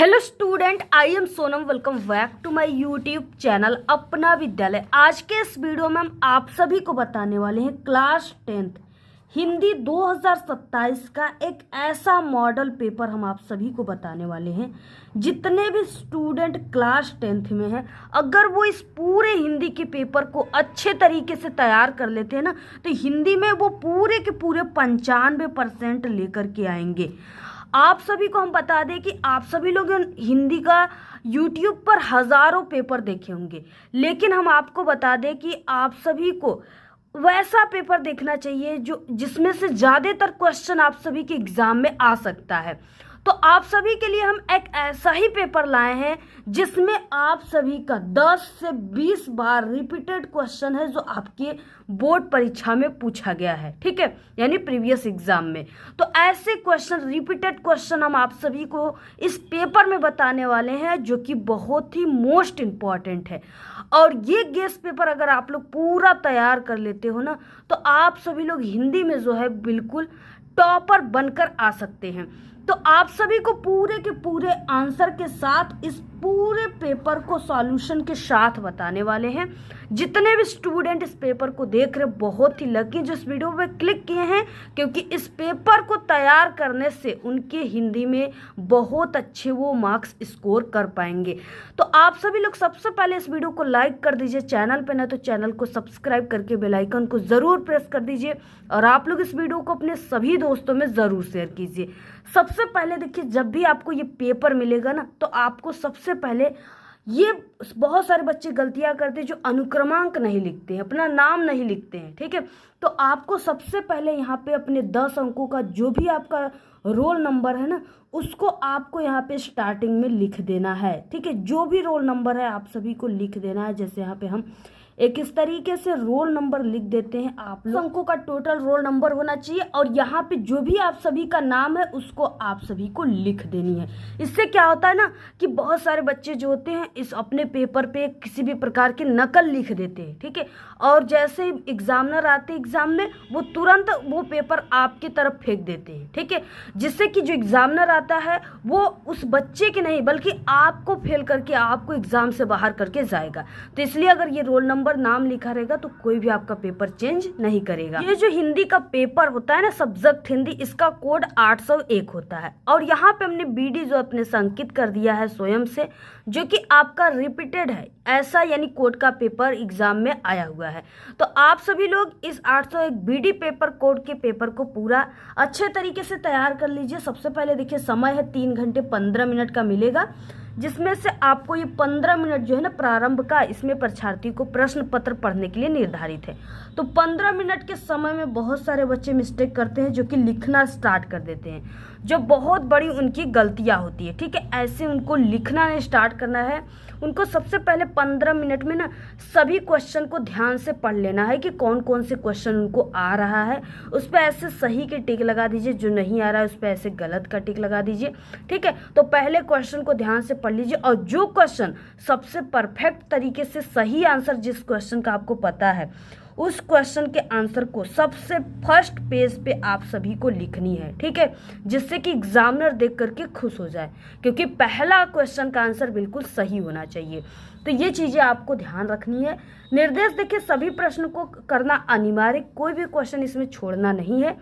Hello student, I am Sonam. Welcome back to my YouTube channel Apna Vidyalaya. आज के इस video में हम आप सभी को बताने वाले हैं क्लास 10th हिंदी 2027 का एक ऐसा मॉडल पेपर हम आप सभी को बताने वाले हैं। जितने भी स्टूडेंट क्लास 10th में हैं, अगर वो इस पूरे हिंदी के पेपर को अच्छे तरीके से तैयार कर लेते हैं ना, तो हिंदी में वो पूरे के पूरे 95% लेकर के आएंगे। आप सभी को हम बता दें कि आप सभी लोग हिंदी का YouTube पर हजारों पेपर देखे होंगे, लेकिन हम आपको बता दें कि आप सभी को वैसा पेपर देखना चाहिए जो जिसमें से ज़्यादातर क्वेश्चन आप सभी के एग्जाम में आ सकता है। तो आप सभी के लिए हम एक ऐसा ही पेपर लाए हैं जिसमें आप सभी का 10 से 20 बार रिपीटेड क्वेश्चन है जो आपके बोर्ड परीक्षा में पूछा गया है, ठीक है, यानी प्रीवियस एग्जाम में। तो ऐसे क्वेश्चन, रिपीटेड क्वेश्चन हम आप सभी को इस पेपर में बताने वाले हैं जो कि बहुत ही मोस्ट इम्पॉर्टेंट है। और ये गेस्ट पेपर अगर आप लोग पूरा तैयार कर लेते हो ना, तो आप सभी लोग हिंदी में जो है बिल्कुल टॉपर बनकर आ सकते हैं। तो आप सभी को पूरे के पूरे आंसर के साथ इस पूरे पेपर को सॉल्यूशन के साथ बताने वाले हैं। जितने भी स्टूडेंट इस पेपर को देख रहे, बहुत ही लकी जो इस वीडियो पे क्लिक किए हैं, क्योंकि इस पेपर को तैयार करने से उनके हिंदी में बहुत अच्छे वो मार्क्स स्कोर कर पाएंगे। तो आप सभी लोग सबसे पहले इस वीडियो को लाइक कर दीजिए, चैनल पे ना तो चैनल को सब्सक्राइब करके बेल आइकन को ज़रूर प्रेस कर दीजिए, और आप लोग इस वीडियो को अपने सभी दोस्तों में ज़रूर शेयर कीजिए। सबसे पहले देखिए, जब भी आपको ये पेपर मिलेगा ना, तो आपको सबसे पहले, ये बहुत सारे बच्चे गलतियां करते हैं जो अनुक्रमांक नहीं लिखते हैं, अपना नाम नहीं लिखते हैं, ठीक है। तो आपको सबसे पहले यहाँ पे अपने 10 अंकों का जो भी आपका रोल नंबर है ना, उसको आपको यहाँ पे स्टार्टिंग में लिख देना है, ठीक है। जो भी रोल नंबर है आप सभी को लिख देना है। जैसे यहाँ पे हम एक इस तरीके से रोल नंबर लिख देते हैं। आप लोग अंकों का टोटल रोल नंबर होना चाहिए, और यहाँ पे जो भी आप सभी का नाम है उसको आप सभी को लिख देनी है। इससे क्या होता है ना कि बहुत सारे बच्चे जो होते हैं इस अपने पेपर पे किसी भी प्रकार की नकल लिख देते हैं, ठीक है, और जैसे ही एग्जामिनर आते हैं एग्जाम में, वो तुरंत वो पेपर आपकी तरफ फेंक देते हैं, ठीक है, जिससे कि जो एग्जामिनर आता है वो उस बच्चे के नहीं बल्कि आपको फेल करके आपको एग्जाम से बाहर करके जाएगा। तो इसलिए अगर ये रोल नंबर नाम लिखा रहेगा तो कोई भी आपका पेपर चेंज नहीं करेगा। ये जो हिंदी का पेपर होता है ना, सब्जेक्ट हिंदी, इसका कोड 801 होता है, और यहाँ पे हमने बीडी जो अपने से अंकित कर दिया है स्वयं से, जो कि आपका रिपीटेड है, ऐसा यानी कोड का पेपर एग्जाम में आया हुआ है। तो आप सभी लोग इस 801 बीडी पेपर कोड के पेपर को पूरा अच्छे तरीके से तैयार कर लीजिए। सबसे पहले देखिए, समय है 3 घंटे 15 मिनट का मिलेगा, जिसमें से आपको ये 15 मिनट जो है ना प्रारंभ का, इसमें परीक्षार्थी को प्रश्न पत्र पढ़ने के लिए निर्धारित है। तो 15 मिनट के समय में बहुत सारे बच्चे मिस्टेक करते हैं, जो कि लिखना स्टार्ट कर देते हैं, जो बहुत बड़ी उनकी गलतियां होती है, ठीक है। ऐसे उनको लिखना नहीं स्टार्ट करना है। उनको सबसे पहले 15 मिनट में ना सभी क्वेश्चन को ध्यान से पढ़ लेना है कि कौन कौन से क्वेश्चन उनको आ रहा है, उस पर ऐसे सही के टिक लगा दीजिए, जो नहीं आ रहा है उस पर ऐसे गलत का टिक लगा दीजिए, ठीक है। तो पहले क्वेश्चन को ध्यान से पढ़ लीजिए, और जो क्वेश्चन सबसे परफेक्ट तरीके से सही आंसर जिस क्वेश्चन का आपको पता है, उस क्वेश्चन के आंसर को सबसे फर्स्ट पेज पे आप सभी को लिखनी है, ठीक है, जिससे कि एग्जामिनर देख करके खुश हो जाए, क्योंकि पहला क्वेश्चन का आंसर बिल्कुल सही होना चाहिए। तो ये चीज़ें आपको ध्यान रखनी है। निर्देश देखिए, सभी प्रश्न को करना अनिवार्य, कोई भी क्वेश्चन इसमें छोड़ना नहीं है।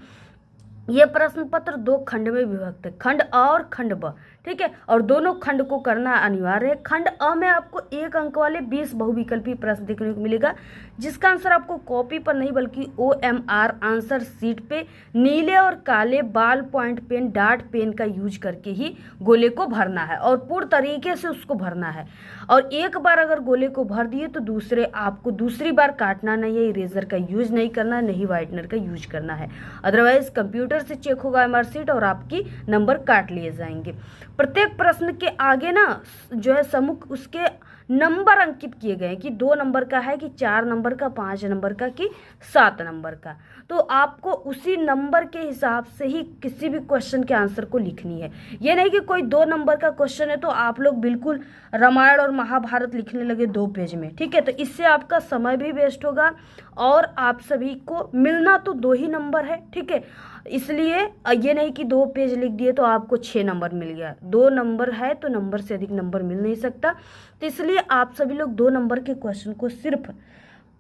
ये प्रश्न पत्र 2 खंड में विभक्त है, खंड अ और खंड ब, ठीक है, और दोनों खंड को करना अनिवार्य है। खंड अ में आपको 1 अंक वाले 20 बहुविकल्पी प्रश्न देखने को मिलेगा, जिसका आंसर आपको कॉपी पर नहीं बल्कि OMR आंसर सीट पे नीले और काले बाल पॉइंट पेन, डार्ट पेन का यूज करके ही गोले को भरना है, और पूर्ण तरीके से उसको भरना है। और एक बार अगर गोले को भर दिए तो आपको दूसरी बार काटना नहीं है, इरेजर का यूज नहीं करना, नहीं वाइटनर का यूज करना है, अदरवाइज कंप्यूटर से चेक होगा MR सीट और आपकी नंबर काट लिए जाएंगे। प्रत्येक प्रश्न के आगे ना जो है सम्मुख उसके नंबर अंकित किए गए कि 2 नंबर का है, कि 4 नंबर का, 5 नंबर का, कि 7 नंबर का। तो आपको उसी नंबर के हिसाब से ही किसी भी क्वेश्चन के आंसर को लिखनी है। ये नहीं कि कोई 2 नंबर का क्वेश्चन है तो आप लोग बिल्कुल रामायण और महाभारत लिखने लगे 2 पेज में, ठीक है। तो इससे आपका समय भी वेस्ट होगा, और आप सभी को मिलना तो 2 ही नंबर है, ठीक है। इसलिए ये नहीं कि 2 पेज लिख दिए तो आपको 6 नंबर मिल गया। 2 नंबर है तो नंबर से अधिक नंबर मिल नहीं सकता। तो इसलिए आप सभी लोग 2 नंबर के क्वेश्चन को सिर्फ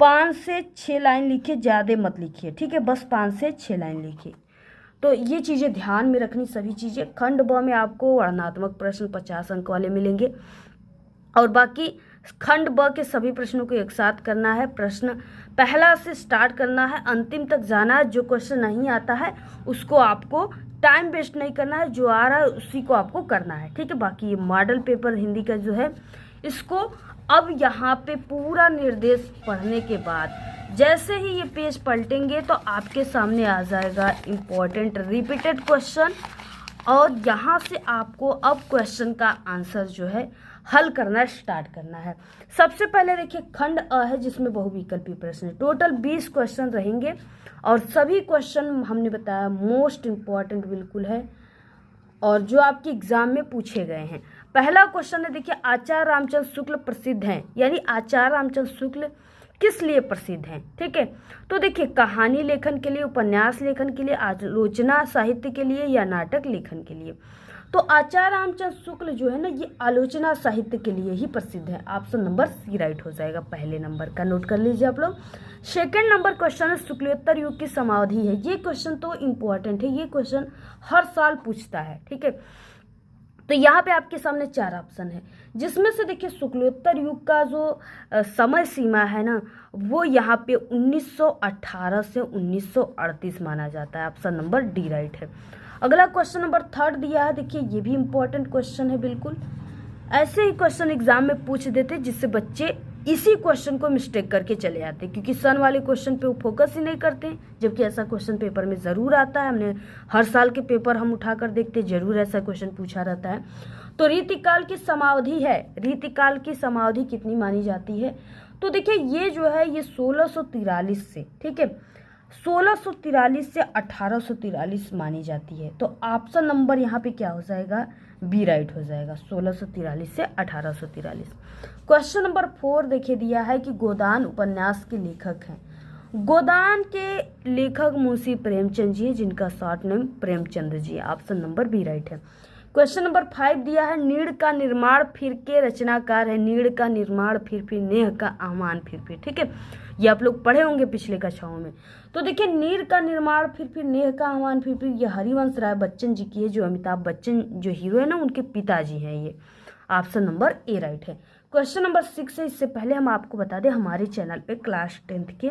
5 से 6 लाइन लिखिए, ज़्यादा मत लिखिए, ठीक है, बस 5 से 6 लाइन लिखिए। तो ये चीज़ें ध्यान में रखनी सभी चीज़ें। खंड ब में आपको वर्णनात्मक प्रश्न 50 अंक वाले मिलेंगे और बाकी खंड ब के सभी प्रश्नों को एक साथ करना है। प्रश्न पहला से स्टार्ट करना है, अंतिम तक जाना है। जो क्वेश्चन नहीं आता है उसको आपको टाइम वेस्ट नहीं करना है, जो आ रहा है उसी को आपको करना है, ठीक है। बाकी ये मॉडल पेपर हिंदी का जो है, इसको अब यहाँ पे पूरा निर्देश पढ़ने के बाद जैसे ही ये पेज पलटेंगे तो आपके सामने आ जाएगा इम्पोर्टेंट रिपीटेड क्वेश्चन और यहाँ से आपको अब क्वेश्चन का आंसर जो है हल करना स्टार्ट करना है। सबसे पहले देखिए खंड अ है जिसमें बहुविकल्पी प्रश्न है। टोटल 20 क्वेश्चन रहेंगे और सभी क्वेश्चन हमने बताया मोस्ट इम्पॉर्टेंट बिल्कुल है और जो आपके एग्जाम में पूछे गए हैं। पहला क्वेश्चन है, देखिए आचार्य रामचंद्र शुक्ल प्रसिद्ध हैं, यानी आचार्य रामचंद्र शुक्ल किस लिए प्रसिद्ध हैं, ठीक है। तो देखिए कहानी लेखन के लिए, उपन्यास लेखन के लिए, आलोचना साहित्य के लिए या नाटक लेखन के लिए। तो आचार्य रामचंद्र शुक्ल जो है ना, ये आलोचना साहित्य के लिए ही प्रसिद्ध है। ऑप्शन नंबर सी राइट हो जाएगा पहले नंबर का, नोट कर लीजिए आप लोग। सेकंड नंबर क्वेश्चन है, शुक्लोत्तर युग की समाधि है। ये क्वेश्चन तो इम्पोर्टेंट है, ये क्वेश्चन हर साल पूछता है, ठीक है। तो यहाँ पे आपके सामने 4 ऑप्शन है जिसमें से देखिए शुक्लोत्तर युग का जो समय सीमा है ना, वो यहाँ पे 1918 से 1938 माना जाता है। ऑप्शन नंबर डी राइट है। अगला क्वेश्चन नंबर 3 दिया है, देखिए ये भी इम्पोर्टेंट क्वेश्चन है बिल्कुल। ऐसे ही क्वेश्चन एग्जाम में पूछ देते जिससे बच्चे इसी क्वेश्चन को मिस्टेक करके चले जाते, क्योंकि सन वाले क्वेश्चन पे वो फोकस ही नहीं करते, जबकि ऐसा क्वेश्चन पेपर में ज़रूर आता है। हमने हर साल के पेपर हम उठाकर देखते, जरूर ऐसा क्वेश्चन पूछा रहता है। तो रीतिकाल की समाधि है, रीतिकाल की समाधि कितनी मानी जाती है? तो देखिए ये जो है ये 1643 से, ठीक है, 1643 से 1843 मानी जाती है। तो ऑप्शन नंबर यहाँ पे क्या हो जाएगा? बी राइट हो जाएगा, 1643 से 1843। क्वेश्चन नंबर 4 देखिए दिया है कि गोदान उपन्यास के लेखक हैं। गोदान के लेखक मुंशी प्रेमचंद जी हैं, जिनका शॉर्ट नेम प्रेमचंद जी है। ऑप्शन नंबर बी राइट है। क्वेश्चन नंबर 5 दिया है, नीड़ का निर्माण फिर के रचनाकार है। नीड़ का निर्माण फिर नेह का आह्वान फिर, ठीक है, ये आप लोग पढ़े होंगे पिछले कक्षाओं में। तो देखिए नीड़ का निर्माण फिर नेह का आह्वान फिर ये हरिवंश राय बच्चन जी की है, जो अमिताभ बच्चन जो हीरो है ना, उनके पिताजी हैं ये। ऑप्शन नंबर ए राइट है। क्वेश्चन नंबर 6 है, इससे पहले हम आपको बता दें हमारे चैनल पे क्लास 10th के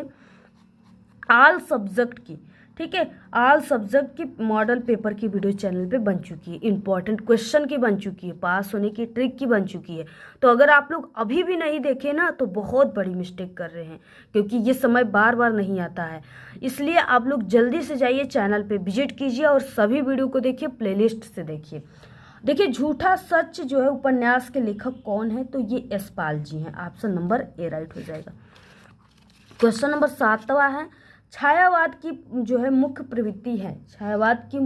ऑल सब्जेक्ट की, ठीक है, ऑल सब्जेक्ट की मॉडल पेपर की वीडियो चैनल पे बन चुकी है, इंपॉर्टेंट क्वेश्चन की बन चुकी है, पास होने की ट्रिक की बन चुकी है। तो अगर आप लोग अभी भी नहीं देखे ना तो बहुत बड़ी मिस्टेक कर रहे हैं, क्योंकि ये समय बार बार नहीं आता है। इसलिए आप लोग जल्दी से जाइए चैनल पे विजिट कीजिए और सभी वीडियो को देखिए, प्लेलिस्ट से देखिए। देखिए झूठा सच जो है उपन्यास के लेखक कौन है? तो ये यशपाल जी हैं। ऑप्शन नंबर ए राइट हो जाएगा। क्वेश्चन नंबर 7वां है, छायावाद की जो है मुख्य प्रवृत्ति है, छायावाद की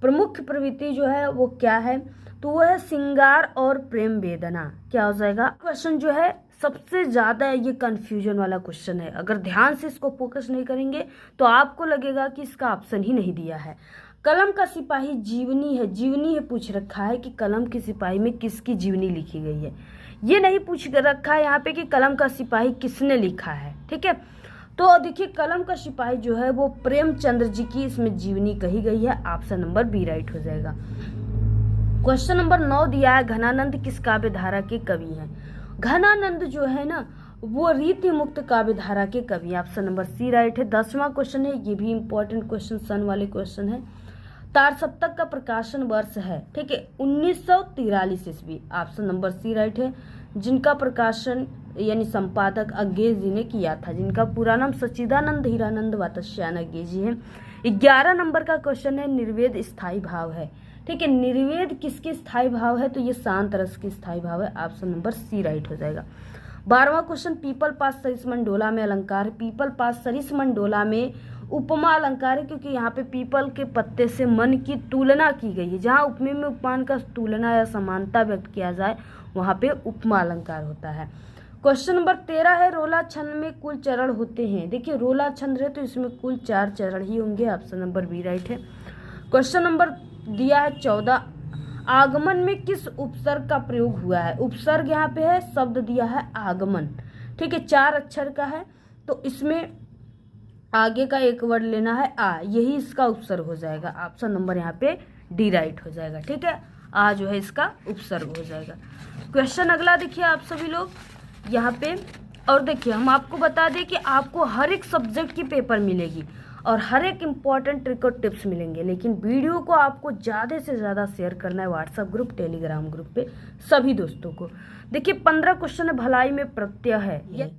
प्रमुख प्रवृत्ति जो है वो क्या है? तो वो है श्रृंगार और प्रेम वेदना। क्या हो जाएगा? क्वेश्चन जो है सबसे ज़्यादा ये कंफ्यूजन वाला क्वेश्चन है। अगर ध्यान से इसको फोकस नहीं करेंगे तो आपको लगेगा कि इसका ऑप्शन ही नहीं दिया है। कलम का सिपाही जीवनी है, जीवनी है पूछ रखा है कि कलम के सिपाही में किसकी जीवनी लिखी गई है। ये नहीं पूछ रखा है यहाँ पे कि कलम का सिपाही किसने लिखा है, ठीक है। तो देखिए कलम का सिपाही जो है वो प्रेमचंद्र जी की इसमें जीवनी कही गई है। ऑप्शन नंबर बी राइट हो जाएगा। क्वेश्चन नंबर 9 दिया है, घनानंद किस काव्य धारा के कवि हैं? घनानंद जो है ना वो रीति मुक्त काव्य धारा के कवि। ऑप्शन नंबर सी राइट है। 10वां क्वेश्चन है, ये भी इंपॉर्टेंट क्वेश्चन सन वाले क्वेश्चन है। तार सप्तक का प्रकाशन वर्ष है, ठीक है, 1943 ईस्वी। ऑप्शन नंबर सी राइट है। जिनका प्रकाशन यानी संपादक अज्ञेय जी ने किया था, जिनका पूरा नाम सच्चिदानंद हीरानंद वात्स्यायन अज्ञेय जी है। 11 नंबर का क्वेश्चन है, निर्वेद स्थायी भाव है, ठीक है, निर्वेद किसके स्थायी भाव है? तो ये शांत रस की स्थायी भाव है। ऑप्शन नंबर सी राइट हो जाएगा। 12वां क्वेश्चन, पीपल पास सरिस मंडोला में अलंकार। पीपल पास सरिस मंडोला में उपमा अलंकार है, क्योंकि यहाँ पे पीपल के पत्ते से मन की तुलना की गई है। जहाँ उपमेय में उपमान का तुलना या समानता व्यक्त किया जाए वहाँ पे उपमा अलंकार होता है। क्वेश्चन नंबर 13 है, रोला छंद में कुल चरण होते हैं। देखिए रोला छंद है तो इसमें कुल 4 चरण ही होंगे। ऑप्शन नंबर बी राइट है। क्वेश्चन नंबर दिया है 14, आगमन में किस उपसर्ग का प्रयोग हुआ है। उपसर्ग यहाँ पे है, शब्द दिया है आगमन, ठीक है, 4 अक्षर का है, तो इसमें आगे का एक वर्ड लेना है आ, यही इसका उपसर्ग हो जाएगा। ऑप्शन नंबर यहाँ पे डी राइट हो जाएगा, ठीक है, आ जो है इसका उपसर्ग हो जाएगा। क्वेश्चन अगला देखिए आप सभी लोग यहाँ पे, और देखिए हम आपको बता दें कि आपको हर एक सब्जेक्ट की पेपर मिलेगी और हर एक इम्पॉर्टेंट ट्रिक और टिप्स मिलेंगे, लेकिन वीडियो को आपको ज़्यादा से ज़्यादा शेयर करना है व्हाट्सएप ग्रुप, टेलीग्राम ग्रुप पे सभी दोस्तों को। देखिए 15 क्वेश्चन है, भलाई में प्रत्यय है,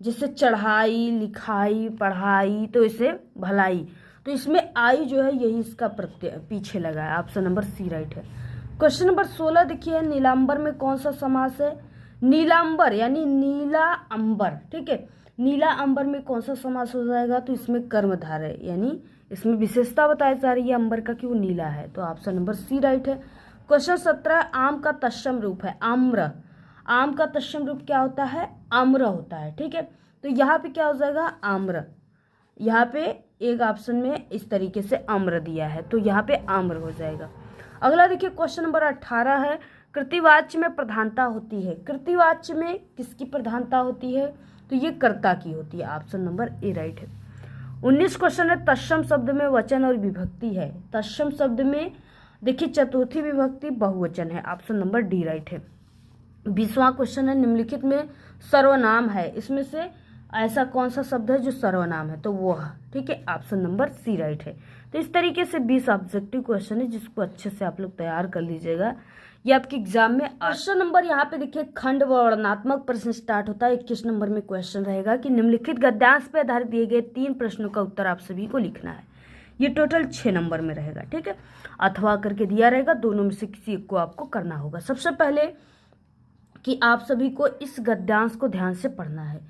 जैसे चढ़ाई, लिखाई, पढ़ाई, तो इसे भलाई, तो इसमें आई जो है यही इसका प्रत्यय पीछे लगा है। ऑप्शन नंबर सी राइट है। क्वेश्चन नंबर 16 देखिए, नीलांबर में कौन सा समास है। नीलांबर यानी नीला अंबर, ठीक है, नीला अंबर में कौन सा समास हो जाएगा, तो इसमें कर्मधारय है, यानी इसमें विशेषता बताई जा रही है अंबर का कि वो नीला है, तो ऑप्शन नंबर सी राइट है। क्वेश्चन 17, आम का तत्सम रूप है आम्र। आम का तत्सम रूप क्या होता है, आम्र होता है, ठीक है, तो यहाँ पे क्या हो जाएगा आम्र, यहाँ पे एक ऑप्शन में इस तरीके से आम्र दिया है, तो यहाँ पे आम्र हो जाएगा। अगला देखिए क्वेश्चन नंबर 18 है, कृतिवाच्य में प्रधानता होती है। कृतिवाच्य में किसकी प्रधानता होती है, तो ये कर्ता की होती है, ऑप्शन नंबर ए राइट है। 19 क्वेश्चन है, तत्सम शब्द में वचन और विभक्ति है। तत्सम शब्द में देखिए चतुर्थी विभक्ति बहुवचन है, ऑप्शन नंबर डी राइट है। 20वां क्वेश्चन है, निम्नलिखित में सर्वनाम है, इसमें से ऐसा कौन सा शब्द है जो सर्वनाम है, तो वो है, ठीक है, ऑप्शन नंबर सी राइट है। तो इस तरीके से 20 ऑब्जेक्टिव क्वेश्चन है, जिसको अच्छे से आप लोग तैयार कर लीजिएगा, ये आपके एग्जाम में। क्वेश्चन नंबर यहाँ पे देखिए खंड वर्णनात्मक प्रश्न स्टार्ट होता है। 21 नंबर में क्वेश्चन रहेगा कि निम्नलिखित गद्यांश पे आधारित दिए गए 3 प्रश्नों का उत्तर आप सभी को लिखना है। ये टोटल 6 नंबर में रहेगा, ठीक है, अथवा करके दिया रहेगा, दोनों में से किसी एक को आपको करना होगा। सबसे पहले कि आप सभी को इस गद्यांश को ध्यान से पढ़ना है,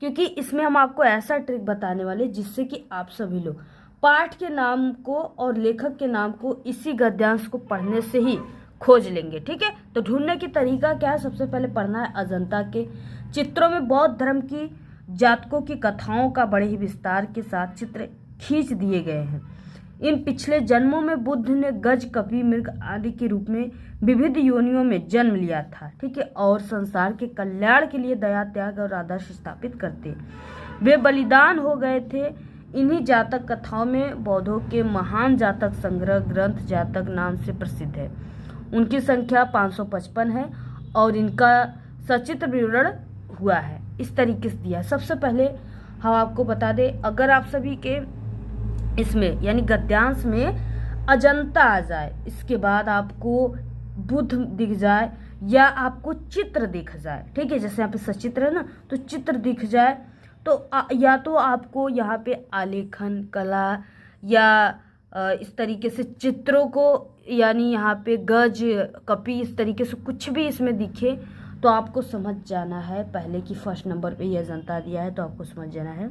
क्योंकि इसमें हम आपको ऐसा ट्रिक बताने वाले जिससे कि आप सभी लोग पाठ के नाम को और लेखक के नाम को इसी गद्यांश को पढ़ने से ही खोज लेंगे, ठीक है। तो ढूंढने की तरीका क्या है, सबसे पहले पढ़ना है अजंता के चित्रों में बौद्ध धर्म की जातकों की कथाओं का बड़े ही विस्तार के साथ चित्र खींच दिए गए हैं। इन पिछले जन्मों में बुद्ध ने गज, कपि, मृग आदि के रूप में विविध योनियों में जन्म लिया था, ठीक है, और संसार के कल्याण के लिए दया, त्याग और आदर्श स्थापित करते वे बलिदान हो गए थे। इन्हीं जातक कथाओं में बौद्धों के महान जातक संग्रह ग्रंथ जातक नाम से प्रसिद्ध है। उनकी संख्या 555 है और इनका सचित्र विवरण हुआ है, इस तरीके से दिया है। सबसे पहले हम आपको बता दें, अगर आप सभी के इसमें यानी गद्यांश में अजंता आ जाए, इसके बाद आपको बुद्ध दिख जाए या आपको चित्र दिख जाए, ठीक है, जैसे यहाँ पे सचित्र है ना, तो चित्र दिख जाए, तो या तो आपको यहाँ पे आलेखन कला या इस तरीके से चित्रों को, यानी यहाँ पे गज, कपि, इस तरीके से कुछ भी इसमें दिखे तो आपको समझ जाना है पहले कि फर्स्ट नंबर पे ये अजंता दिया है, तो आपको समझ जाना है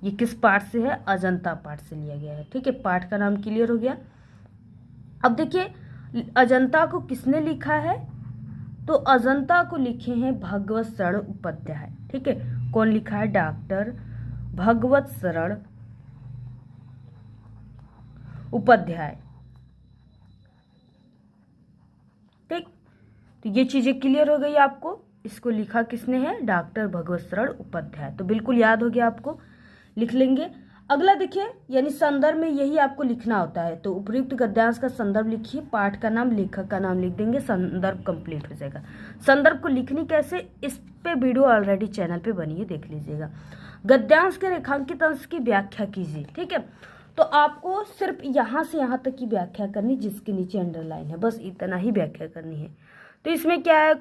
ये किस पाठ से है, अजंता पाठ से लिया गया है, ठीक है। पाठ का नाम क्लियर हो गया। अब देखिए अजंता को किसने लिखा है, तो अजंता को लिखे हैं भगवत शरण उपाध्याय, ठीक है। कौन लिखा है, डॉक्टर भगवत शरण उपाध्याय, ठीक। तो ये चीजें क्लियर हो गई आपको, इसको लिखा किसने है, डॉक्टर भगवत शरण उपाध्याय, तो बिल्कुल याद हो गया आपको, लिख लेंगे। अगला देखिए, यानी संदर्भ में यही आपको लिखना होता है, तो उपयुक्त गद्यांश का संदर्भ लिखिए, पाठ का नाम, लेखक का नाम लिख देंगे, संदर्भ कंप्लीट हो जाएगा। संदर्भ को लिखनी कैसे, इस पे वीडियो ऑलरेडी चैनल पे बनी है, देख लीजिएगा। गद्यांश के रेखांकित अंश की व्याख्या कीजिए, ठीक है, तो आपको सिर्फ यहाँ से यहाँ तक की व्याख्या करनी, जिसके नीचे अंडरलाइन है, बस इतना ही व्याख्या करनी है। तो इसमें क्या है,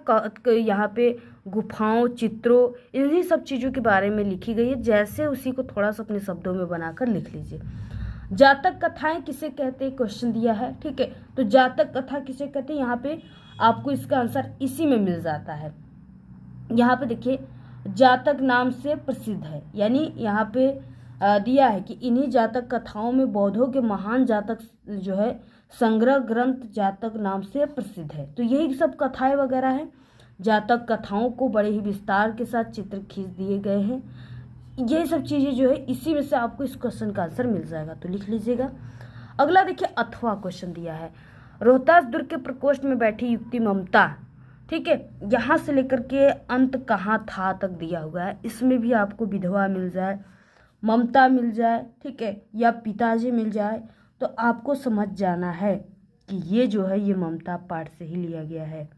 यहाँ पे गुफाओं, चित्रों, इन्हीं सब चीज़ों के बारे में लिखी गई है, जैसे उसी को थोड़ा सा अपने शब्दों में बनाकर लिख लीजिए। जातक कथाएं किसे कहते हैं, क्वेश्चन दिया है, ठीक है, तो जातक कथा किसे कहते हैं, यहाँ पे आपको इसका आंसर इसी में मिल जाता है। यहाँ पे देखिए जातक नाम से प्रसिद्ध है, यानी यहाँ पे दिया है कि इन्हीं जातक कथाओं में बौद्धों के महान जातक जो है संग्रह ग्रंथ जातक नाम से प्रसिद्ध है। तो यही सब कथाएं वगैरह हैं, जातक कथाओं को बड़े ही विस्तार के साथ चित्र खींच दिए गए हैं। ये सब चीज़ें जो है इसी में से आपको इस क्वेश्चन का आंसर मिल जाएगा, तो लिख लीजिएगा। अगला देखिए अथवा क्वेश्चन दिया है, रोहतास दुर्ग के प्रकोष्ठ में बैठी युवती ममता, ठीक है, यहाँ से लेकर के अंत कहाँ था तक दिया हुआ है। इसमें भी आपको विधवा मिल जाए, ममता मिल जाए, ठीक है, या पिताजी मिल जाए, तो आपको समझ जाना है कि ये जो है ये ममता पाठ से ही लिया गया है।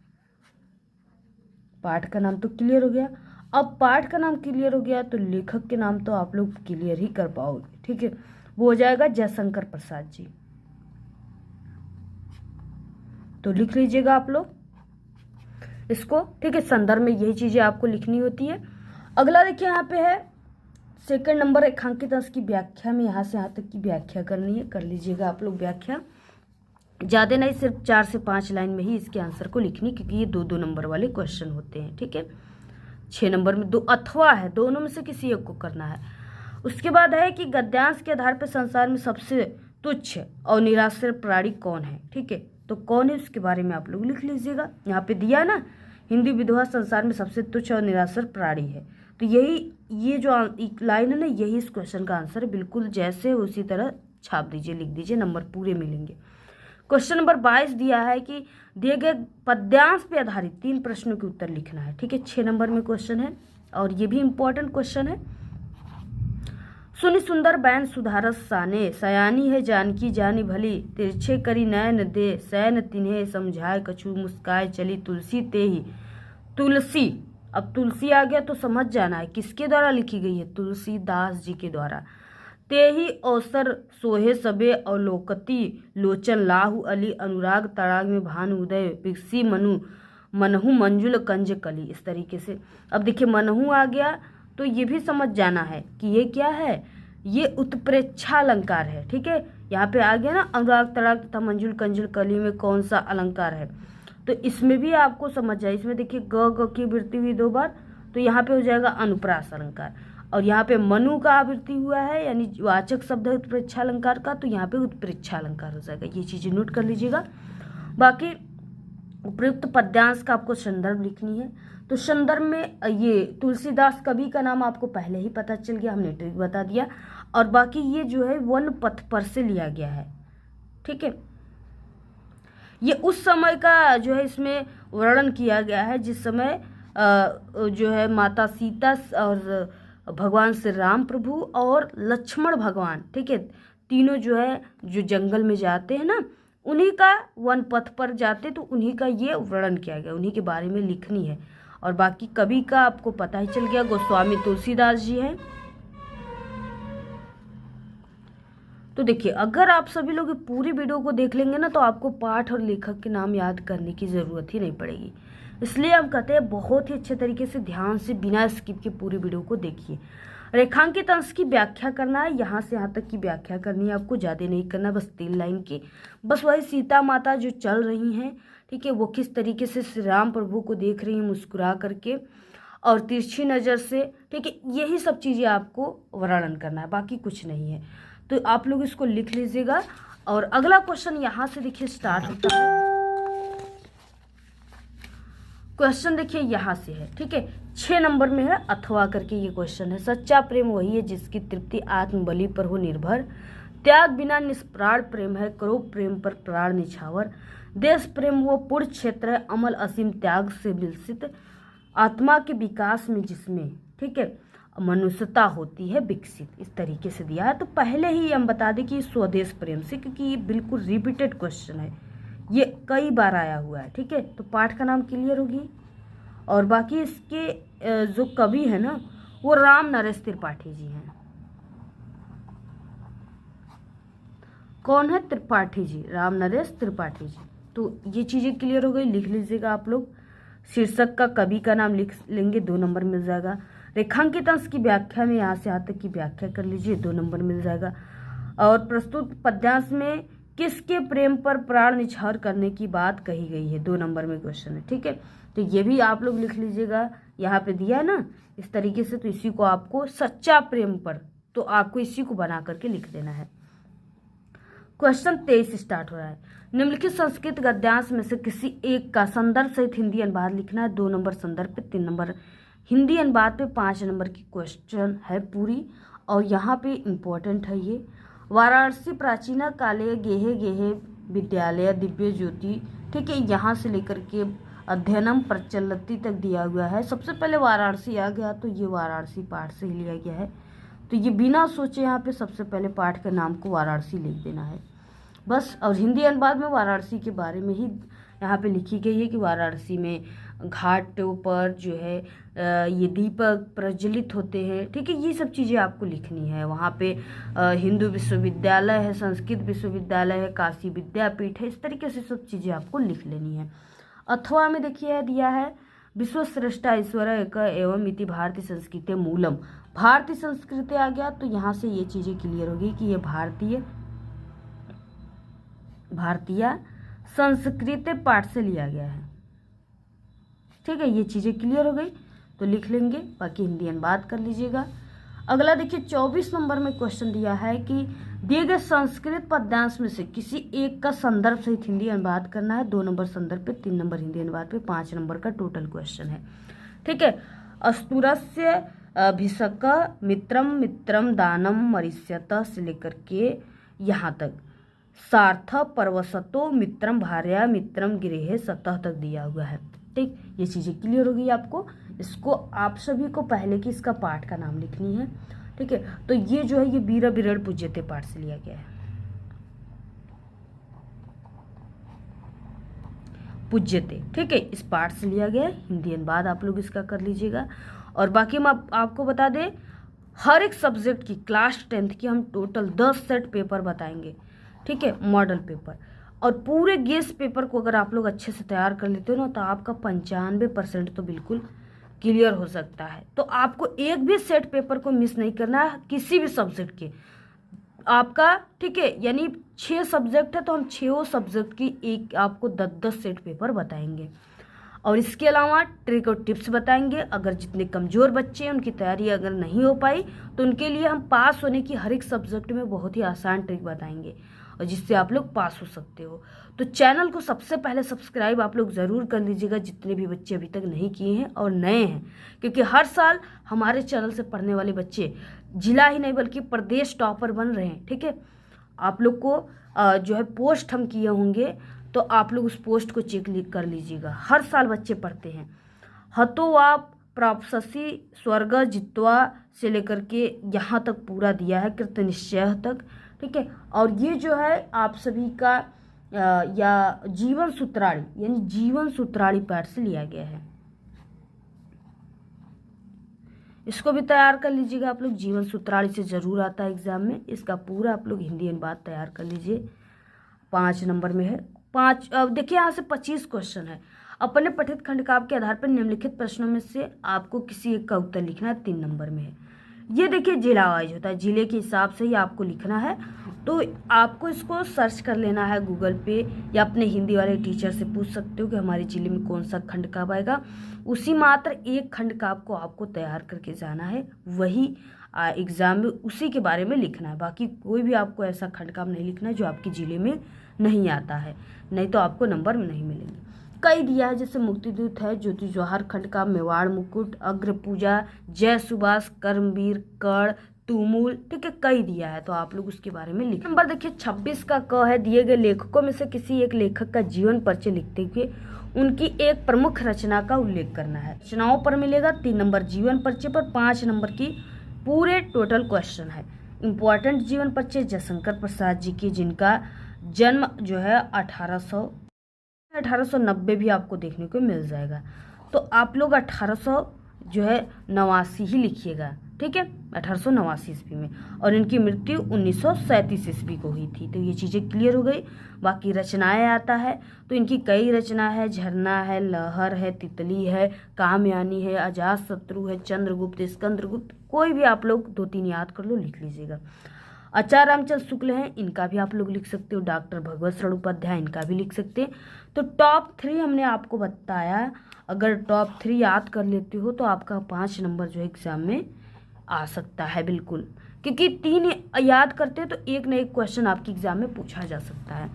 पाठ का नाम तो क्लियर हो गया। अब पाठ का नाम क्लियर हो गया तो लेखक के नाम तो आप लोग क्लियर ही कर पाओगे, ठीक है, वो हो जाएगा जयशंकर प्रसाद जी। तो लिख लीजिएगा आप लोग इसको, ठीक है। संदर्भ में यही चीजें आपको लिखनी होती है। अगला देखिए यहाँ पे है सेकंड नंबर, रेखांकित अंश की व्याख्या में यहाँ से यहाँ तक की व्याख्या करनी है, कर लीजिएगा आप लोग व्याख्या। ज़्यादा नहीं, सिर्फ 4 से 5 लाइन में ही इसके आंसर को लिखनी, क्योंकि ये 2-2 नंबर वाले क्वेश्चन होते हैं, ठीक है। 6 नंबर में 2 अथवा है, दोनों में से किसी एक को करना है। उसके बाद है कि गद्यांश के आधार पर संसार में सबसे तुच्छ और निराश्रय प्राणी कौन है, ठीक है। तो कौन है उसके बारे में आप लोग लिख लीजिएगा। यहाँ पे दिया ना, हिंदी विधवा संसार में सबसे तुच्छ और निराश्रय प्राणी है, तो यही ये जो लाइन है ना, यही इस क्वेश्चन का आंसर है। बिल्कुल जैसे उसी तरह छाप दीजिए, लिख दीजिए, नंबर पूरे मिलेंगे। क्वेश्चन नंबर 22 दिया है कि दिए गए पद्यांश पे आधारित 3 प्रश्नों के उत्तर लिखना है, ठीक है। 6 नंबर में क्वेश्चन है और ये भी इंपॉर्टेंट क्वेश्चन है। सुनि सुंदर बैन सुधारस साने, सयानी है जानकी जानी भली, तिरछे करी नयन दे सैन तिन्हे, समझाए कछु मुस्काए चली तुलसी ते ही। तुलसी, अब तुलसी आ गया तो समझ जाना है किसके द्वारा लिखी गई है, तुलसीदास जी के द्वारा। ते ही अवसर सोहे सबे अवलोकती, लोचन लाहु अली अनुराग तड़ाग में भानु उदय, पिक्सी मनु मनहु मंजुल कंज कली, इस तरीके से। अब देखिए मनहु आ गया तो ये भी समझ जाना है कि ये क्या है, ये उत्प्रेक्षा अलंकार है, ठीक है। यहाँ पे आ गया ना अनुराग तड़ाग तथा मंजुल कंजुल कली में कौन सा अलंकार है, तो इसमें भी आपको समझ जाए। इसमें देखिए ग की वृत्ति हुई 2 बार, तो यहाँ पे हो जाएगा अनुप्रास अलंकार। और यहाँ पे मनु का आवृत्ति हुआ है, यानी वाचक शब्द है उत्प्रेक्षा अलंकार का, तो यहाँ पे उत्प्रेक्षा अलंकार हो जाएगा। ये चीजें नोट कर लीजिएगा। बाकी उपयुक्त पद्यांश का आपको संदर्भ लिखनी है। तो संदर्भ में ये तुलसीदास कवि का नाम आपको पहले ही पता चल गया, हमने ट्रिक बता दिया। और बाकी ये जो है वन पथ पर से लिया गया है, ठीक है। ये उस समय का जो है इसमें वर्णन किया गया है जिस समय जो है माता सीता और भगवान श्री राम प्रभु और लक्ष्मण भगवान, ठीक है, तीनों जो है जो जंगल में जाते हैं ना, उन्हीं का वन पथ पर जाते, तो उन्हीं का ये वर्णन किया गया, उन्हीं के बारे में लिखनी है। और बाकी कवि का आपको पता ही चल गया, गोस्वामी तुलसीदास जी हैं। तो देखिए अगर आप सभी लोग पूरी वीडियो को देख लेंगे ना, तो आपको पाठ और लेखक के नाम याद करने की ज़रूरत ही नहीं पड़ेगी। इसलिए हम कहते हैं बहुत ही अच्छे तरीके से ध्यान से बिना स्किप के पूरी वीडियो को देखिए। रेखांकित अंश की व्याख्या करना है, यहाँ से यहाँ तक की व्याख्या करनी है आपको, ज़्यादा नहीं करना, बस 3 लाइन की। बस वही सीता माता जो चल रही हैं, ठीक है, वो किस तरीके से श्री राम प्रभु को देख रही हैं मुस्कुरा करके और तिरछी नज़र से, ठीक है, यही सब चीज़ें आपको वर्णन करना है, बाकी कुछ नहीं है। तो आप लोग इसको लिख लीजिएगा। और अगला क्वेश्चन यहाँ से देखिए स्टार्ट होता है। क्वेश्चन देखिए यहाँ से है, ठीक है, 6 नंबर में है, अथवा करके ये क्वेश्चन है। सच्चा प्रेम वही है जिसकी तृप्ति आत्मबलि पर हो निर्भर, त्याग बिना निष्प्राण प्रेम है, करो प्रेम पर प्राण निछावर, देश प्रेम वो पूर्ण क्षेत्र है, अमल असीम त्याग से विलसित, आत्मा के विकास में जिसमें, ठीक है, मनुष्यता होती है विकसित, इस तरीके से दिया है। तो पहले ही हम बता दें कि स्वदेश प्रेम से, क्योंकि ये बिल्कुल रिपीटेड क्वेश्चन है, ये कई बार आया हुआ है, ठीक है। तो पाठ का नाम क्लियर होगी। और बाकी इसके जो कवि है ना, वो राम नरेश त्रिपाठी जी हैं। कौन है? त्रिपाठी जी, राम नरेश त्रिपाठी जी। तो ये चीज़ें क्लियर हो गई, लिख लीजिएगा आप लोग। शीर्षक का कवि का नाम लिख लेंगे, 2 नंबर मिल जाएगा। रेखांकित अंश की व्याख्या में यहाँ से यहाँ तक की व्याख्या कर लीजिए, 2 नंबर मिल जाएगा। और प्रस्तुत पद्यांश में किसके प्रेम पर प्राण निछावर करने की बात कही गई है, 2 नंबर में क्वेश्चन है, ठीक है। तो ये भी आप लोग लिख लीजिएगा, यहाँ पे दिया है ना इस तरीके से, तो इसी को आपको सच्चा प्रेम पर, तो आपको इसी को बना करके लिख देना है। क्वेश्चन 23 स्टार्ट हो रहा है। निम्नलिखित संस्कृत गद्यांश में से किसी एक का संदर्भ सहित हिंदी अनुवाद लिखना है, 2 नंबर संदर्भ पे, 3 नंबर हिंदी अनुवाद पे, 5 नंबर की क्वेश्चन है पूरी। और यहाँ पे इम्पोर्टेंट है ये, वाराणसी प्राचीन काले गेहे गेहे विद्यालय दिव्य ज्योति, ठीक है, यहाँ से लेकर के अध्ययनम प्रचलति तक दिया हुआ है। सबसे पहले वाराणसी आ गया तो ये वाराणसी पाठ से ही लिया गया है, तो ये बिना सोचे यहाँ पे सबसे पहले पाठ के नाम को वाराणसी लिख देना है बस। और हिंदी अनुवाद में वाराणसी के बारे में ही यहाँ पे लिखी गई है कि वाराणसी में घाटों पर जो है ये दीपक प्रज्वलित होते हैं, ठीक है, ये सब चीज़ें आपको लिखनी है। वहाँ पे हिंदू विश्वविद्यालय है, संस्कृत विश्वविद्यालय है, काशी विद्यापीठ है, इस तरीके से सब चीज़ें आपको लिख लेनी है। अथवा में देखिए दिया है विश्वश्रेष्ठ ईश्वर एक एवं इति भारतीय संस्कृति मूलम। भारतीय संस्कृति आ गया तो यहाँ से ये चीज़ें क्लियर होगी कि ये भारतीय संस्कृत पाठ से लिया गया है, ठीक है, ये चीज़ें क्लियर हो गई तो लिख लेंगे, बाकी हिंदी अनुवाद कर लीजिएगा। अगला देखिए 24 नंबर में क्वेश्चन दिया है कि दिए गए संस्कृत पद्यांश में से किसी एक का संदर्भ सहित हिंदी अनुवाद करना है। 2 नंबर संदर्भ पे, 3 नंबर हिंदी अनुवाद पे, 5 नंबर का टोटल क्वेश्चन है, ठीक है। अस्तुरस्य अभिषक मित्रम मित्रम दानम मरिष्यत से लेकर के यहाँ तक सार्थ परवसतो मित्रम भार्या मित्रम गिरेह सतह तक दिया हुआ है, ठीक। ये चीज़ें क्लियर हो गई आपको। इसको आप सभी को पहले कि इसका पाठ का नाम लिखनी है, ठीक है। तो ये जो है ये वीर विरल पूज्यते पाठ से लिया गया है, पूज्यते, ठीक है, इस पाठ से लिया गया है। हिंदी अनुवाद आप लोग इसका कर लीजिएगा। और बाकी हम आपको बता दें हर एक सब्जेक्ट की क्लास 10th की हम टोटल 10 सेट पेपर बताएंगे, ठीक है, मॉडल पेपर। और पूरे गेस पेपर को अगर आप लोग अच्छे से तैयार कर लेते हो ना तो आपका 95% तो बिल्कुल क्लियर हो सकता है। तो आपको एक भी सेट पेपर को मिस नहीं करना है किसी भी सब्जेक्ट के आपका, ठीक है। यानी 6 सब्जेक्ट है तो हम 6 सब्जेक्ट की एक आपको 10-10 सेट पेपर बताएंगे। और इसके अलावा ट्रिक और टिप्स बताएंगे। अगर जितने कमज़ोर बच्चे हैं उनकी तैयारी अगर नहीं हो पाई तो उनके लिए हम पास होने की हर एक सब्जेक्ट में बहुत ही आसान ट्रिक बताएंगे और जिससे आप लोग पास हो सकते हो। तो चैनल को सबसे पहले सब्सक्राइब आप लोग ज़रूर कर लीजिएगा जितने भी बच्चे अभी तक नहीं किए हैं और नए हैं, क्योंकि हर साल हमारे चैनल से पढ़ने वाले बच्चे जिला ही नहीं बल्कि प्रदेश टॉपर बन रहे हैं, ठीक है। आप लोग को जो है पोस्ट हम किए होंगे तो आप लोग उस पोस्ट को चेक कर लीजिएगा। हर साल बच्चे पढ़ते हैं। हतो आप प्राप्ससी स्वर्ग जित्वा से लेकर के यहाँ तक पूरा दिया है कृत निश्चय तक, ठीक है। और ये जो है आप सभी का या जीवन सूत्राणी यानी जीवन सूत्राणी पाठ से लिया गया है, इसको भी तैयार कर लीजिएगा आप लोग। जीवन सूत्राणी से जरूर आता है एग्जाम में, इसका पूरा आप लोग हिंदी अनुवाद तैयार कर लीजिए। 5 नंबर में है। अब देखिए यहाँ से 25 क्वेश्चन है। अपने पठित खंडकाव्य के आधार पर निम्नलिखित प्रश्नों में से आपको किसी एक का उत्तर लिखना है। 3 नंबर में है। ये देखिए जिला वाइज होता है, जिले के हिसाब से ही आपको लिखना है। तो आपको इसको सर्च कर लेना है गूगल पे या अपने हिंदी वाले टीचर से पूछ सकते हो कि हमारे जिले में कौन सा खंडकाव्य आएगा। उसी मात्र एक खंडकाव्य को आपको तैयार करके जाना है, वही एग्जाम में उसी के बारे में लिखना है। बाकी कोई भी आपको ऐसा खंडकाव्य नहीं लिखना है जो आपके जिले में नहीं आता है, नहीं तो आपको नंबर नहीं मिलेंगे। कई दिया है जैसे मुक्तिदूत है, ज्योति जवाहर खंड का, मेवाड़ मुकुट, अग्र पूजा, जय सुभाष, कर्मवीर, कर्ण, तुमुल, ठीक है, कई दिया है तो आप लोग उसके बारे में लिखें। नंबर देखिए 26 का क है, दिए गए लेखकों में से किसी एक लेखक का जीवन परिचय लिखते हुए उनकी एक प्रमुख रचना का उल्लेख करना है। रचनाओं पर मिलेगा 3 नंबर जीवन परिचय पर, 5 नंबर की पूरे टोटल क्वेश्चन है। इम्पोर्टेंट जीवन परिचय जयशंकर प्रसाद जी की, जिनका जन्म जो है 1890 भी आपको देखने को मिल जाएगा। तो आप लोग 1889 ही लिखिएगा, ठीक है, 1889 ईस्वी में। और इनकी मृत्यु 1937 ईस्वी को हुई थी। तो ये चीज़ें क्लियर हो गई। बाकी रचनाएं आता है तो इनकी कई रचना है, झरना है, लहर है, तितली है, कामयानी है, अजात शत्रु है, चंद्रगुप्त, स्कंदगुप्त, कोई भी आप लोग 2-3 याद कर लो, लिख लीजिएगा। आचार्य रामचंद्र शुक्ल हैं, इनका भी आप लोग लिख सकते हो। डॉक्टर भगवत शरण उपाध्याय, इनका भी लिख सकते हैं। तो टॉप 3 हमने आपको बताया। अगर टॉप 3 याद कर लेते हो तो आपका 5 नंबर जो है एग्जाम में आ सकता है बिल्कुल, क्योंकि 3 याद करते हैं तो एक न एक क्वेश्चन आपके एग्जाम में पूछा जा सकता है।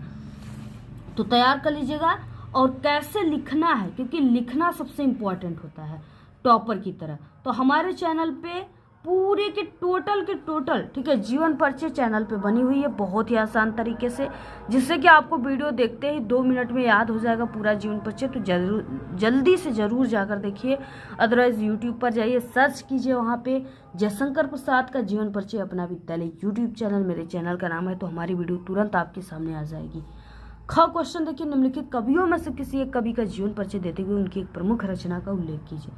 तो तैयार कर लीजिएगा। और कैसे लिखना है, क्योंकि लिखना सबसे इम्पोर्टेंट होता है टॉपर की तरह। तो हमारे चैनल पे पूरे के टोटल ठीक है जीवन परिचय चैनल पे बनी हुई है बहुत ही आसान तरीके से, जिससे कि आपको वीडियो देखते ही 2 मिनट में याद हो जाएगा पूरा जीवन परिचय। तो जल्दी से ज़रूर जाकर देखिए। अदरवाइज यूट्यूब पर जाइए, सर्च कीजिए वहाँ पे जयशंकर प्रसाद का जीवन परिचय अपना विद्यालय यूट्यूब चैनल, मेरे चैनल का नाम है, तो हमारी वीडियो तुरंत आपके सामने आ जाएगी। ख क्वेश्चन देखिए, निम्नलिखित कवियों में से किसी एक कवि का जीवन परिचय देते हुए उनकी एक प्रमुख रचना का उल्लेख कीजिए।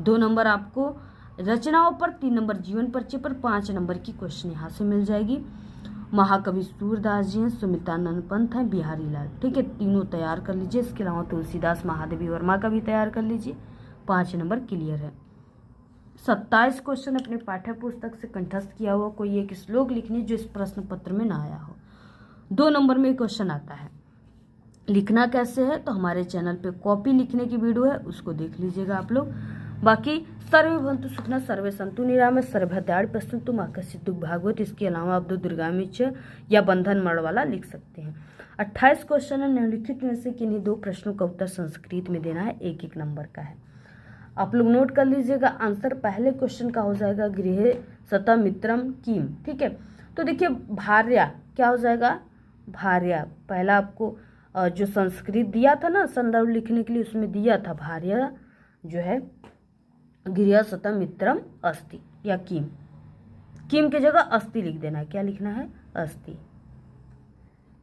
2 नंबर आपको रचनाओं पर, 3 नंबर जीवन परिचय पर, 5 नंबर की क्वेश्चन यहाँ से मिल जाएगी। महाकवि सूरदास जी हैं, सुमित्रानंद पंत हैं, बिहारी लाल, ठीक है, तीनों तैयार कर लीजिए। इसके अलावा तुलसीदास महादेवी वर्मा का भी तैयार कर लीजिए। 5 नंबर क्लियर है। 27 क्वेश्चन अपने पाठ्य पुस्तक से कंठस्थ किया हुआ कोई एक श्लोक लिखने जो इस प्रश्न पत्र में ना आया हो। 2 नंबर में क्वेश्चन आता है। लिखना कैसे है, तो हमारे चैनल पे कॉपी लिखने की वीडियो है, उसको देख लीजिएगा आप लोग। बाकी सर्वे भवन्तु सुखिनः, सर्वे सन्तु निरामय, सर्वभद्राणि पश्यन्तु मा कश्चित् दुःख भाग्वत। इसके अलावा आप 2 दुर्गामी च या बंधन मरण वाला लिख सकते हैं। 28 क्वेश्चन है। निम्नलिखित में से किन्हीं 2 प्रश्नों का उत्तर संस्कृत में देना है, 1-1 नंबर का है। आप लोग नोट कर लीजिएगा। आंसर पहले क्वेश्चन का हो जाएगा गृहे सतमित्रम किम, ठीक है। तो देखिए भार्या क्या हो जाएगा, भार्या। पहला आपको जो संस्कृत दिया था ना संदर्भ लिखने के लिए, उसमें दिया था भार्या जो है गृह सतमित्रम अस्ति या किम। किम की जगह अस्ति लिख देना है। क्या लिखना है, अस्ति,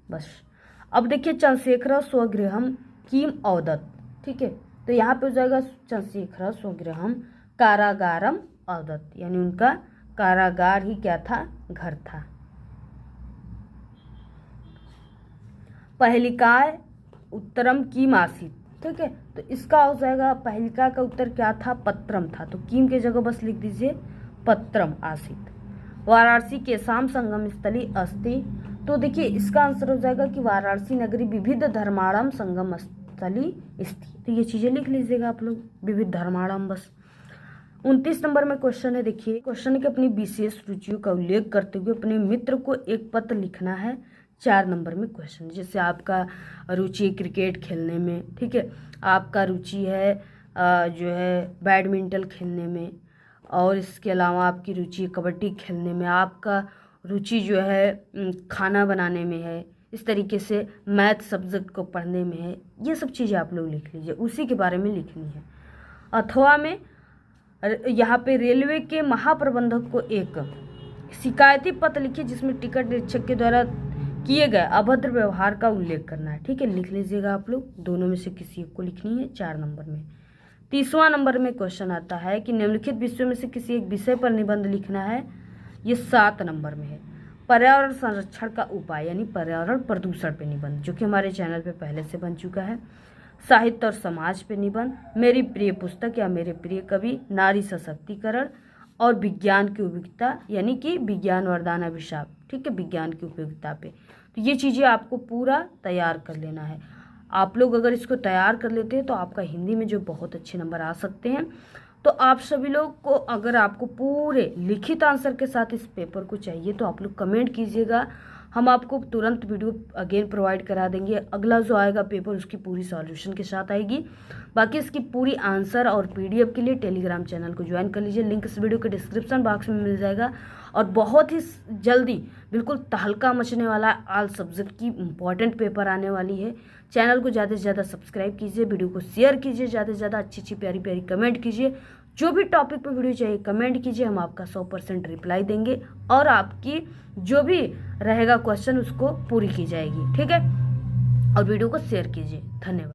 बस। अब देखिए चंद्रशेखर स्वगृहम किम औदत, ठीक है। तो यहाँ पे हो जाएगा चंद्रशेखर स्वगृहम कारागारम औदत, यानी उनका कारागार ही क्या था, घर था। पहलिकाय उत्तरम किम आसीत, ठीक है। तो इसका हो जाएगा पहलिका का उत्तर क्या था, पत्रम था। तो किम के जगह बस लिख दीजिए पत्रम आसीत। वाराणसी के शाम संगम स्थली अस्ति। तो देखिए इसका आंसर हो जाएगा कि वाराणसी नगरी विविध धर्माणम संगम स्थली स्थित। तो ये चीजें लिख लीजिएगा आप लोग, विविध धर्माणम, बस। 29 नंबर में क्वेश्चन है। देखिए क्वेश्चन के अपनी विशेष रुचियों का उल्लेख करते हुए अपने मित्र को एक पत्र लिखना है। 4 नंबर में क्वेश्चन, जैसे आपका रुचि क्रिकेट खेलने में, ठीक है, आपका रुचि है जो है बैडमिंटन खेलने में, और इसके अलावा आपकी रुचि कबड्डी खेलने में, आपका रुचि जो है खाना बनाने में है, इस तरीके से मैथ सब्जेक्ट को पढ़ने में है। ये सब चीज़ें आप लोग लिख लीजिए, उसी के बारे में लिखनी है। अथवा में यहाँ पे रेलवे के महाप्रबंधक को एक शिकायती पत्र लिखिए जिसमें टिकट निरीक्षक के द्वारा किए गए अभद्र व्यवहार का उल्लेख करना है, ठीक है। लिख लीजिएगा आप लोग, दोनों में से किसी एक को लिखनी है। 4 नंबर में। 30वां नंबर में क्वेश्चन आता है कि निम्नलिखित विषयों में से किसी एक विषय पर निबंध लिखना है। ये 7 नंबर में है। पर्यावरण संरक्षण का उपाय, यानी पर्यावरण प्रदूषण पे निबंध, जो कि हमारे चैनल पे पहले से बन चुका है। साहित्य और समाज पे निबंध, मेरी प्रिय पुस्तक या मेरे प्रिय कवि, नारी सशक्तिकरण, और विज्ञान की उपयोगिता, यानी कि विज्ञान वरदान अभिशाप, ठीक है, विज्ञान की उपयोगिता पे। तो ये चीज़ें आपको पूरा तैयार कर लेना है। आप लोग अगर इसको तैयार कर लेते हैं तो आपका हिंदी में जो बहुत अच्छे नंबर आ सकते हैं। तो आप सभी लोग को, अगर आपको पूरे लिखित आंसर के साथ इस पेपर को चाहिए तो आप लोग कमेंट कीजिएगा, हम आपको तुरंत वीडियो अगेन प्रोवाइड करा देंगे। अगला जो आएगा पेपर उसकी पूरी सॉल्यूशन के साथ आएगी। बाकी इसकी पूरी आंसर और पीडीएफ के लिए टेलीग्राम चैनल को ज्वाइन कर लीजिए, लिंक इस वीडियो के डिस्क्रिप्शन बॉक्स में मिल जाएगा। और बहुत ही जल्दी बिल्कुल तहलका मचने वाला ऑल सब्जेक्ट की इंपॉर्टेंट पेपर आने वाली है। चैनल को ज़्यादा से ज़्यादा सब्सक्राइब कीजिए, वीडियो को शेयर कीजिए, ज़्यादा से ज़्यादा अच्छी प्यारी प्यारी कमेंट कीजिए। जो भी टॉपिक पर वीडियो चाहिए कमेंट कीजिए, हम आपका 100% रिप्लाई देंगे और आपकी जो भी रहेगा क्वेश्चन उसको पूरी की जाएगी, ठीक है। और वीडियो को शेयर कीजिए। धन्यवाद।